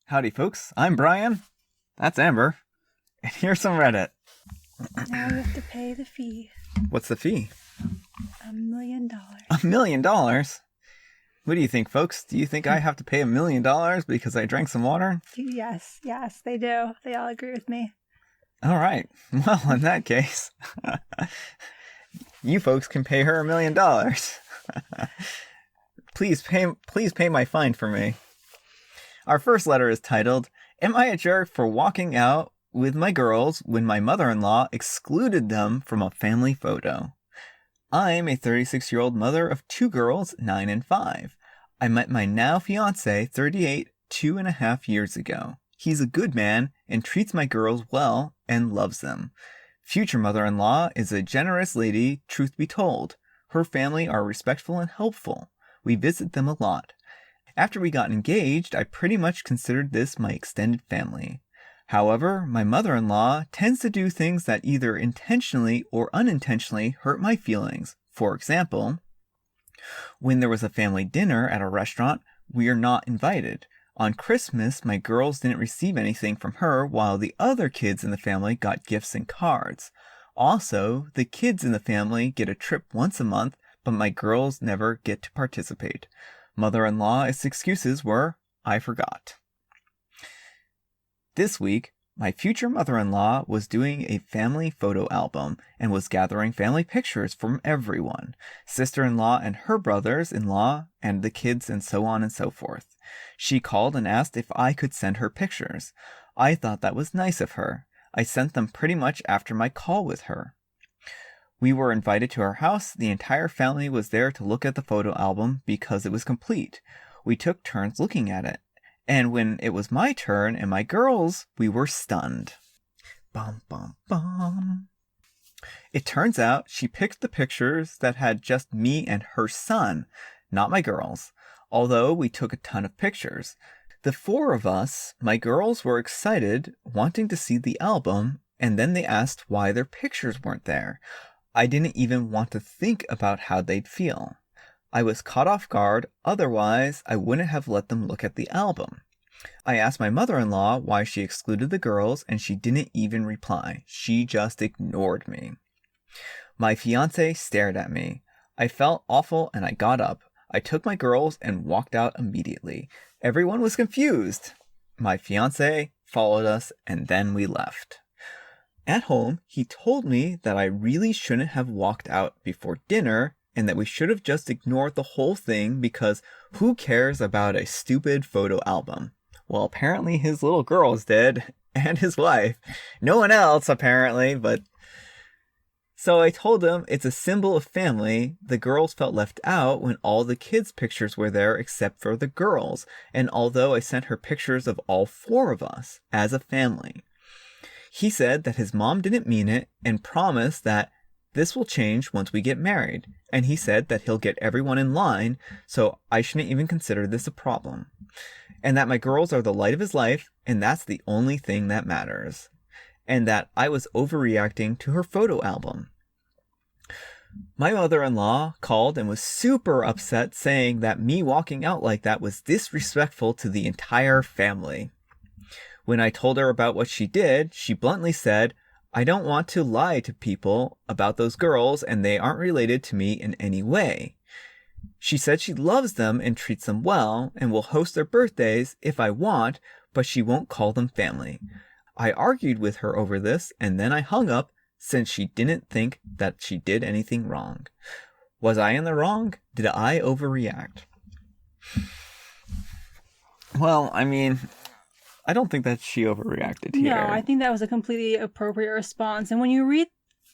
Howdy, folks. I'm Brian. That's Amber. And here's some Reddit. Now we have to pay the fee. What's the fee? $1 million. $1 million? What do you think, folks? Do you think I have to pay $1 million because I drank some water? Yes, they do. They all agree with me. All right. Well, in that case, you folks can pay her $1 million. Please pay my fine for me. Our first letter is titled, "Am I a jerk for walking out with my girls when my mother-in-law excluded them from a family photo? I'm a 36-year-old mother of 2 girls, 9 and 5. I met my now fiance, 38, 2.5 years ago. He's a good man and treats my girls well and loves them. Future mother-in-law is a generous lady, truth be told. Her family are respectful and helpful. We visit them a lot. After we got engaged, I pretty much considered this my extended family. However, my mother-in-law tends to do things that either intentionally or unintentionally hurt my feelings. For example, when there was a family dinner at a restaurant, we are not invited. On Christmas, my girls didn't receive anything from her, while the other kids in the family got gifts and cards. Also, the kids in the family get a trip once a month, but my girls never get to participate. Mother-in-law's excuses were, I forgot. This week, my future mother-in-law was doing a family photo album and was gathering family pictures from everyone. Sister-in-law and her brothers-in-law and the kids and so on and so forth. She called and asked if I could send her pictures. I thought that was nice of her. I sent them pretty much after my call with her. We were invited to her house. The entire family was there to look at the photo album because it was complete. We took turns looking at it. And when it was my turn and my girls, we were stunned. Bum, bum, bum. It turns out she picked the pictures that had just me and her son, not my girls, although we took a ton of pictures. The 4 of us, my girls, were excited, wanting to see the album, and then they asked why their pictures weren't there. I didn't even want to think about how they'd feel. I was caught off guard, otherwise I wouldn't have let them look at the album. I asked my mother-in-law why she excluded the girls, and she didn't even reply. She just ignored me. My fiancé stared at me. I felt awful and I got up. I took my girls and walked out immediately. Everyone was confused. My fiancé followed us and then we left. At home, he told me that I really shouldn't have walked out before dinner and that we should have just ignored the whole thing because who cares about a stupid photo album? Well, apparently his little girls did, and his wife. No one else, apparently, but... So I told him it's a symbol of family. The girls felt left out when all the kids' pictures were there except for the girls, and although I sent her pictures of all 4 of us as a family. He said that his mom didn't mean it and promised that this will change once we get married. And he said that he'll get everyone in line, so I shouldn't even consider this a problem. And that my girls are the light of his life, and that's the only thing that matters. And that I was overreacting to her photo album. My mother-in-law called and was super upset, saying that me walking out like that was disrespectful to the entire family. When I told her about what she did, she bluntly said, I don't want to lie to people about those girls and they aren't related to me in any way. She said she loves them and treats them well and will host their birthdays if I want, but she won't call them family. I argued with her over this and then I hung up since she didn't think that she did anything wrong. Was I in the wrong? Did I overreact? Well, I mean... I don't think that she overreacted here. No, I think that was a completely appropriate response. And when you read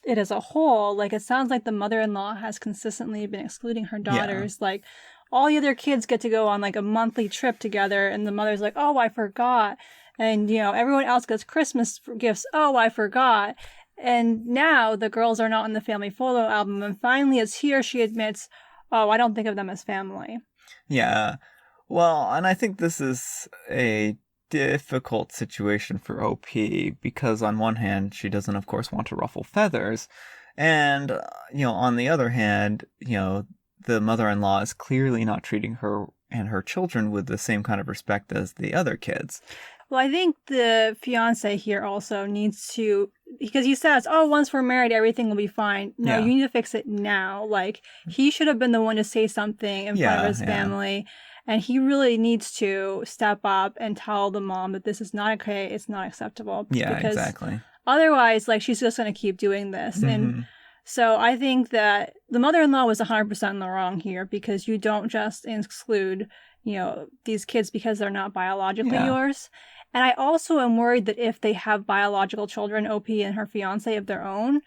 it as a whole, like, it sounds like the mother-in-law has consistently been excluding her daughters. Yeah. Like, all the other kids get to go on, like, a monthly trip together, and the mother's like, oh, I forgot. And, you know, everyone else gets Christmas gifts. Oh, I forgot. And now the girls are not in the family photo album. And finally, it's here she admits, oh, I don't think of them as family. Yeah. Well, and I think this is a difficult situation for OP because on one hand, she doesn't, of course, want to ruffle feathers. And, on the other hand, the mother-in-law is clearly not treating her and her children with the same kind of respect as the other kids. Well, I think the fiance here also needs to, because he says, oh, once we're married, everything will be fine. No, you need to fix it now. Like, he should have been the one to say something in front of his family. And he really needs to step up and tell the mom that this is not okay. It's not acceptable. Yeah, exactly. Otherwise, like, she's just going to keep doing this. And so I think that the mother-in-law was 100% in the wrong here, because you don't just exclude, these kids because they're not biologically yours. And I also am worried that if they have biological children, OP and her fiance of their own,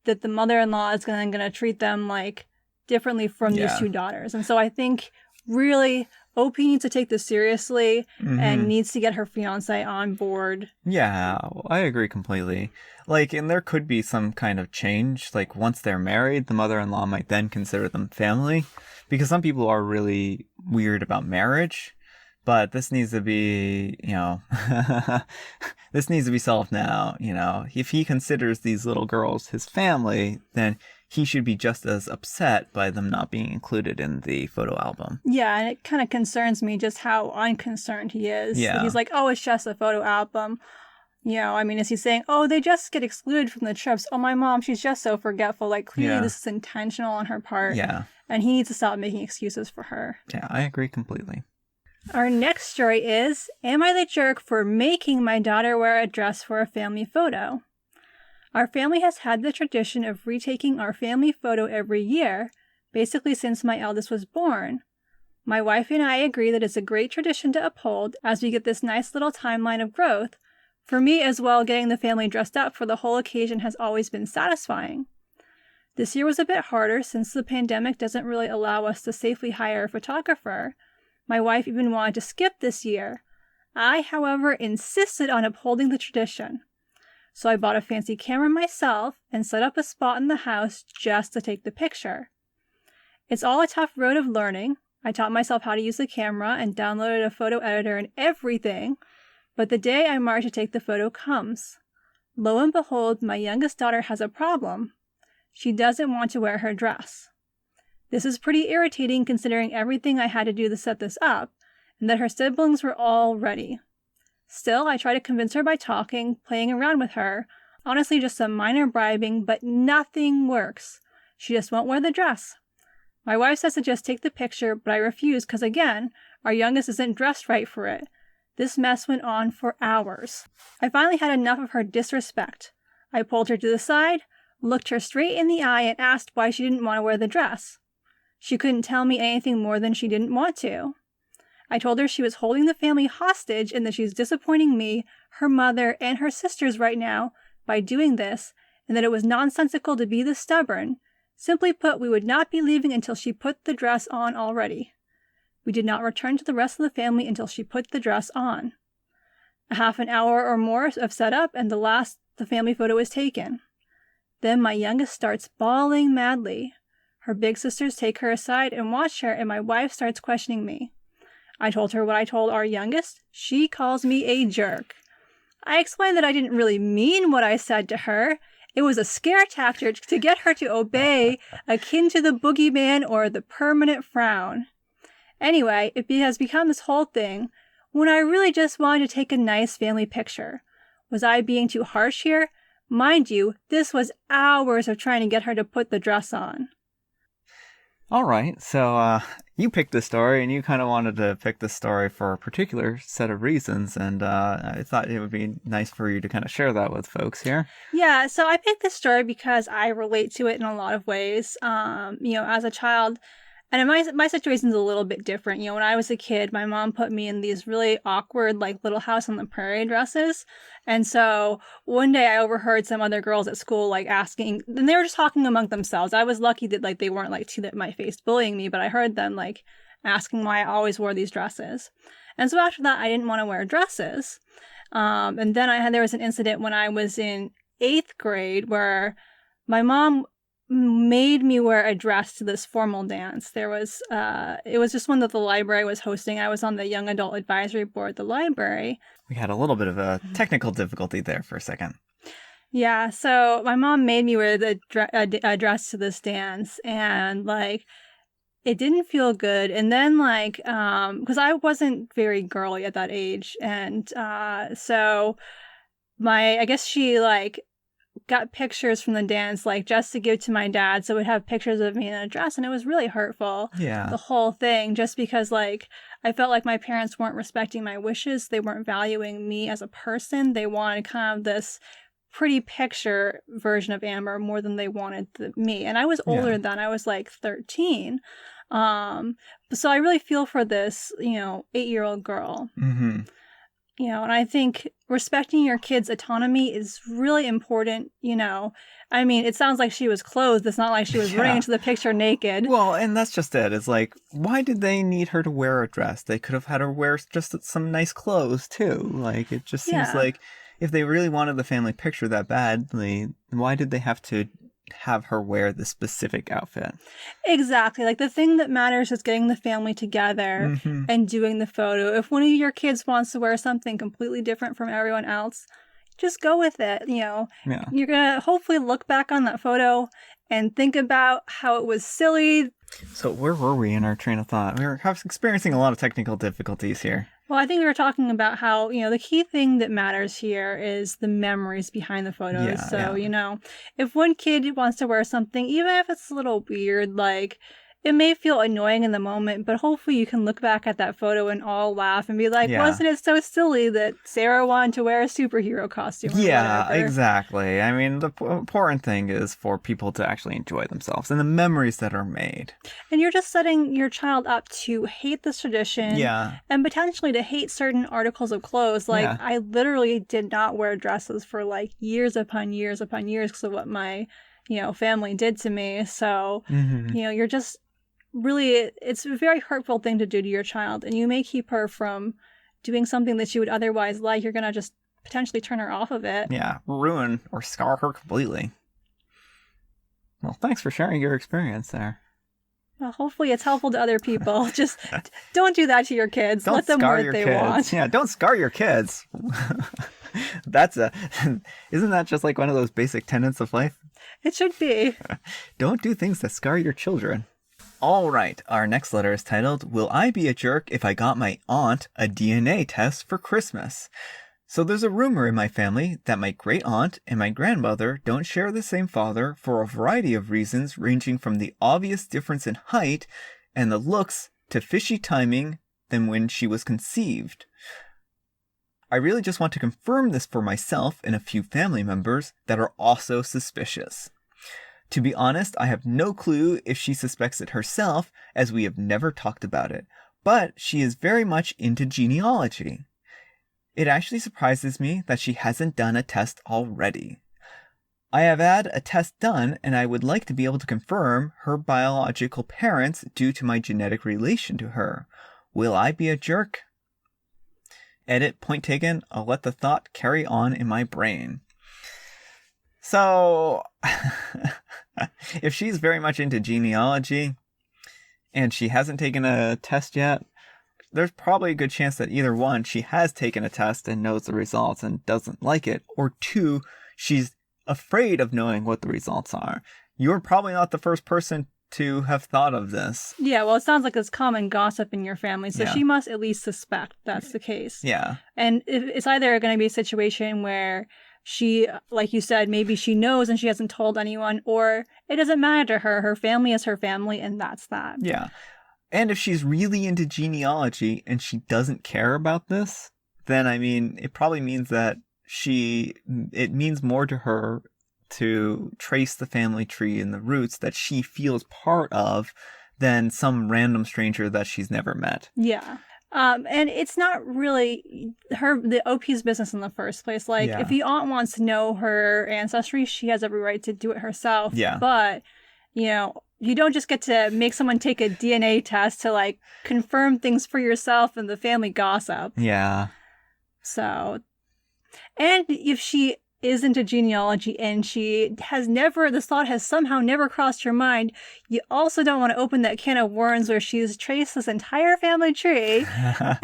that the mother-in-law is going to treat them like differently from these two daughters. And so I think really OP needs to take this seriously and needs to get her fiance on board. Yeah, I agree completely. Like, and there could be some kind of change. Like, once they're married, the mother-in-law might then consider them family, because some people are really weird about marriage. But this needs to be, this needs to be solved now. If he considers these little girls his family, then he should be just as upset by them not being included in the photo album. Yeah, and it kind of concerns me just how unconcerned he is. Yeah. He's like, oh, it's just a photo album. Is he saying, oh, they just get excluded from the trips? Oh, my mom, she's just so forgetful. Like, clearly this is intentional on her part. Yeah. And he needs to stop making excuses for her. Yeah, I agree completely. Our next story is, am I the jerk for making my daughter wear a dress for a family photo? Our family has had the tradition of retaking our family photo every year, basically since my eldest was born. My wife and I agree that it's a great tradition to uphold as we get this nice little timeline of growth. For me as well, getting the family dressed up for the whole occasion has always been satisfying. This year was a bit harder since the pandemic doesn't really allow us to safely hire a photographer. My wife even wanted to skip this year. I, however, insisted on upholding the tradition. So I bought a fancy camera myself and set up a spot in the house just to take the picture. It's all a tough road of learning. I taught myself how to use the camera and downloaded a photo editor and everything, but the day I marked to take the photo comes. Lo and behold, my youngest daughter has a problem. She doesn't want to wear her dress. This is pretty irritating considering everything I had to do to set this up, and that her siblings were all ready. Still, I try to convince her by talking, playing around with her. Honestly, just some minor bribing, but nothing works. She just won't wear the dress. My wife says to just take the picture, but I refuse because, again, our youngest isn't dressed right for it. This mess went on for hours. I finally had enough of her disrespect. I pulled her to the side, looked her straight in the eye, and asked why she didn't want to wear the dress. She couldn't tell me anything more than she didn't want to. I told her she was holding the family hostage and that she's disappointing me, her mother, and her sisters right now by doing this, and that it was nonsensical to be this stubborn. Simply put, we would not be leaving until she put the dress on already. We did not return to the rest of the family until she put the dress on. A half an hour or more of setup, and the family photo was taken. Then my youngest starts bawling madly. Her big sisters take her aside and watch her, and my wife starts questioning me. I told her what I told our youngest. She calls me a jerk. I explained that I didn't really mean what I said to her. It was a scare tactic to get her to obey, akin to the boogeyman or the permanent frown. Anyway, it has become this whole thing when I really just wanted to take a nice family picture. Was I being too harsh here? Mind you, this was hours of trying to get her to put the dress on. All right, so you picked this story, and you kind of wanted to pick this story for a particular set of reasons, and I thought it would be nice for you to kind of share that with folks here. Yeah, so I picked this story because I relate to it in a lot of ways. As a child, and my situation's a little bit different. When I was a kid, my mom put me in these really awkward, like, Little House on the Prairie dresses. And so one day I overheard some other girls at school, like, asking, and they were just talking among themselves. I was lucky that, like, they weren't, like, to my face bullying me, but I heard them, like, asking why I always wore these dresses. And so after that, I didn't want to wear dresses. And then there was an incident when I was in 8th grade where my mom made me wear a dress to this formal dance. It was just one that the library was hosting. I was on the Young Adult Advisory Board at the library. We had a little bit of a technical difficulty there for a second. Yeah, so my mom made me wear a dress to this dance, and, like, it didn't feel good. And then like, because I wasn't very girly at that age. And so I guess she like got pictures from the dance, like just to give to my dad. So it would have pictures of me in a dress. And it was really hurtful. Yeah. The whole thing, just because like I felt like my parents weren't respecting my wishes. They weren't valuing me as a person. They wanted kind of this pretty picture version of Amber more than they wanted me. And I was older then. I was like 13. So I really feel for this, 8-year-old girl. Mm-hmm. And I think respecting your kid's autonomy is really important, I mean, it sounds like she was clothed. It's not like she was running into the picture naked. Well, and that's just it. It's like, why did they need her to wear a dress? They could have had her wear just some nice clothes, too. Like, it just seems like if they really wanted the family picture that badly, why did they have to have her wear the specific outfit? Exactly. Like, the thing that matters is getting the family together and doing the photo. If one of your kids wants to wear something completely different from everyone else, just go with it. You're going to hopefully look back on that photo and think about how it was silly. So where were we in our train of thought? We were experiencing a lot of technical difficulties here. Well, I think we were talking about how, the key thing that matters here is the memories behind the photos. If one kid wants to wear something, even if it's a little weird, like, it may feel annoying in the moment, but hopefully you can look back at that photo and all laugh and be like, wasn't it so silly that Sarah wanted to wear a superhero costume? Yeah, exactly. I mean, the important thing is for people to actually enjoy themselves and the memories that are made. And you're just setting your child up to hate this tradition and potentially to hate certain articles of clothes. Like, I literally did not wear dresses for like years upon years upon years because of what my, family did to me. So, you're just really, it's a very hurtful thing to do to your child, and you may keep her from doing something that she would otherwise like. You're going to just potentially turn her off of it. Yeah, ruin or scar her completely. Well, thanks for sharing your experience there. Well, hopefully it's helpful to other people. Just don't do that to your kids. Don't let them wear what they want. Yeah, don't scar your kids. Isn't that just like one of those basic tenets of life? It should be. Don't do things that scar your children. All right, our next letter is titled, Will I Be a Jerk If I Got My Aunt a DNA Test for Christmas? So there's a rumor in my family that my great aunt and my grandmother don't share the same father for a variety of reasons, ranging from the obvious difference in height and the looks to fishy timing than when she was conceived. I really just want to confirm this for myself and a few family members that are also suspicious. To be honest, I have no clue if she suspects it herself, as we have never talked about it, but she is very much into genealogy. It actually surprises me that she hasn't done a test already. I have had a test done, and I would like to be able to confirm her biological parents due to my genetic relation to her. Will I be a jerk? Edit, point taken. I'll let the thought carry on in my brain. So, if she's very much into genealogy and she hasn't taken a test yet, there's probably a good chance that either one, she has taken a test and knows the results and doesn't like it, or two, she's afraid of knowing what the results are. You're probably not the first person to have thought of this. Yeah, well, it sounds like it's common gossip in your family, so she must at least suspect that's the case. Yeah. And it's either going to be a situation where she, like you said, maybe she knows and she hasn't told anyone, or it doesn't matter to her. Her family is her family, and that's that. Yeah. And if she's really into genealogy and she doesn't care about this, then, I mean, it probably means that it means more to her to trace the family tree and the roots that she feels part of than some random stranger that she's never met. Yeah. And it's not really the OP's business in the first place. Like, if the aunt wants to know her ancestry, she has every right to do it herself. Yeah. But, you don't just get to make someone take a DNA test to, like, confirm things for yourself and the family gossip. Yeah. So, and if she is into genealogy and this thought has somehow never crossed her mind, you also don't want to open that can of worms where she's traced this entire family tree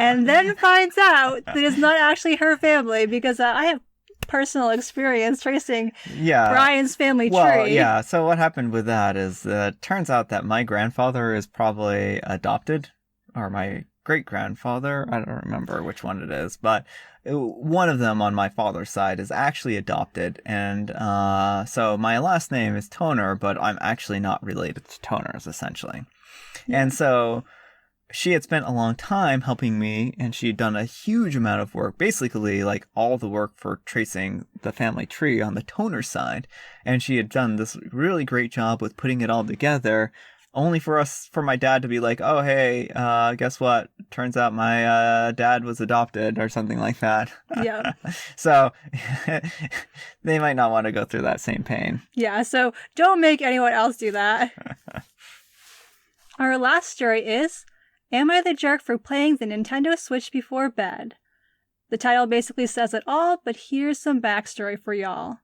and then finds out that it's not actually her family, because I have personal experience tracing Yeah. Brian's family tree. Well, yeah. So what happened with that is it turns out that my grandfather is probably adopted, or my great-grandfather. I don't remember which one it is, but one of them on my father's side is actually adopted. And so my last name is Toner, but I'm actually not related to Toners, essentially. Yeah. And so she had spent a long time helping me, and she had done a huge amount of work, basically like all the work for tracing the family tree on the Toner side. And she had done this really great job with putting it all together, only for my dad to be like, oh, hey, guess what? Turns out my dad was adopted or something like that. Yeah. So they might not want to go through that same pain. Yeah, so don't make anyone else do that. Our last story is, Am I the Jerk for Playing the Nintendo Switch Before Bed? The title basically says it all, but here's some backstory for y'all.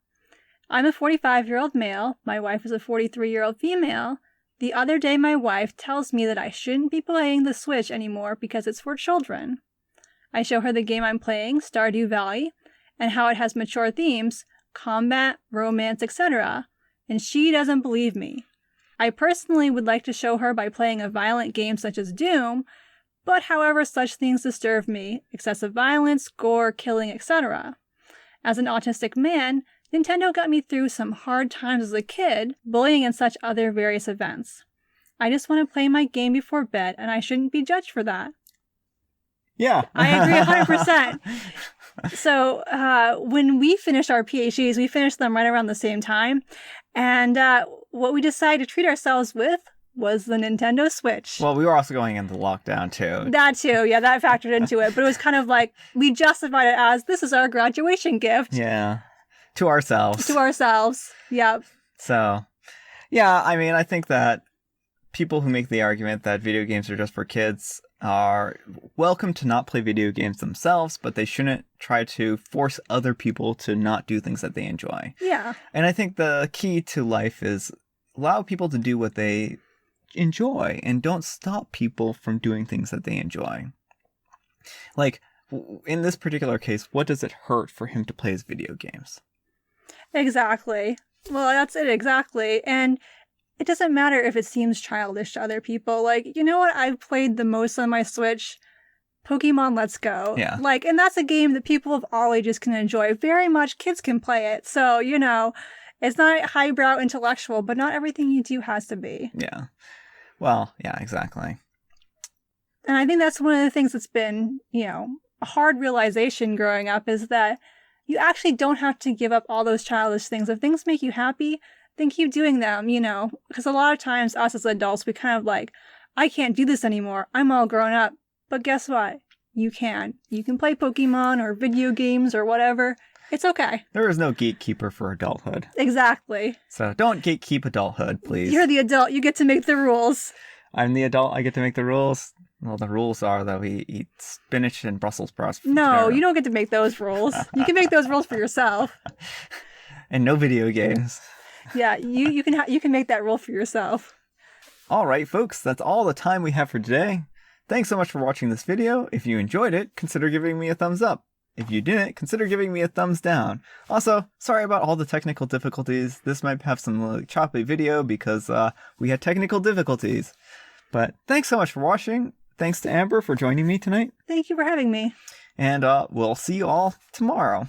I'm a 45-year-old male. My wife is a 43-year-old female. The other day, my wife tells me that I shouldn't be playing the Switch anymore because it's for children. I show her the game I'm playing, Stardew Valley, and how it has mature themes, combat, romance, etc., and she doesn't believe me. I personally would like to show her by playing a violent game such as Doom, but however, such things disturb me, excessive violence, gore, killing, etc. As an autistic man, Nintendo got me through some hard times as a kid, bullying and such other various events. I just want to play my game before bed, and I shouldn't be judged for that. Yeah. I agree 100%. So when we finished our PhDs, we finished them right around the same time. And what we decided to treat ourselves with was the Nintendo Switch. Well, we were also going into lockdown, too. That, too. Yeah, that factored into it. But it was kind of like, we justified it as, this is our graduation gift. Yeah. To ourselves. To ourselves. Yep. So, yeah, I mean, I think that people who make the argument that video games are just for kids are welcome to not play video games themselves, but they shouldn't try to force other people to not do things that they enjoy. Yeah. And I think the key to life is allow people to do what they enjoy and don't stop people from doing things that they enjoy. Like, in this particular case, what does it hurt for him to play his video games? Exactly. Well, that's it, exactly. And it doesn't matter if it seems childish to other people. Like, you know what I've played the most on my Switch? Pokemon Let's Go. Yeah. Like, and that's a game that people of all ages can enjoy. Very much kids can play it. So, you know, it's not highbrow intellectual, but not everything you do has to be. Yeah. Well, yeah, exactly. And I think that's one of the things that's been, you know, a hard realization growing up is that you actually don't have to give up all those childish things. If things make you happy, then keep doing them, you know, because a lot of times us as adults, we kind of like, I can't do this anymore. I'm all grown up. But guess what? You can. You can play Pokemon or video games or whatever. It's okay. There is no gatekeeper for adulthood. Exactly. So don't gatekeep adulthood, please. You're the adult. You get to make the rules. I'm the adult. I get to make the rules. Well, the rules are that we eat spinach and Brussels sprouts. No, you don't get to make those rules. You can make those rules for yourself. And no video games. Yeah, you can make that rule for yourself. All right, folks, that's all the time we have for today. Thanks so much for watching this video. If you enjoyed it, consider giving me a thumbs up. If you didn't, consider giving me a thumbs down. Also, sorry about all the technical difficulties. This might have some choppy video because we had technical difficulties. But thanks so much for watching. Thanks to Amber for joining me tonight. Thank you for having me. And we'll see you all tomorrow.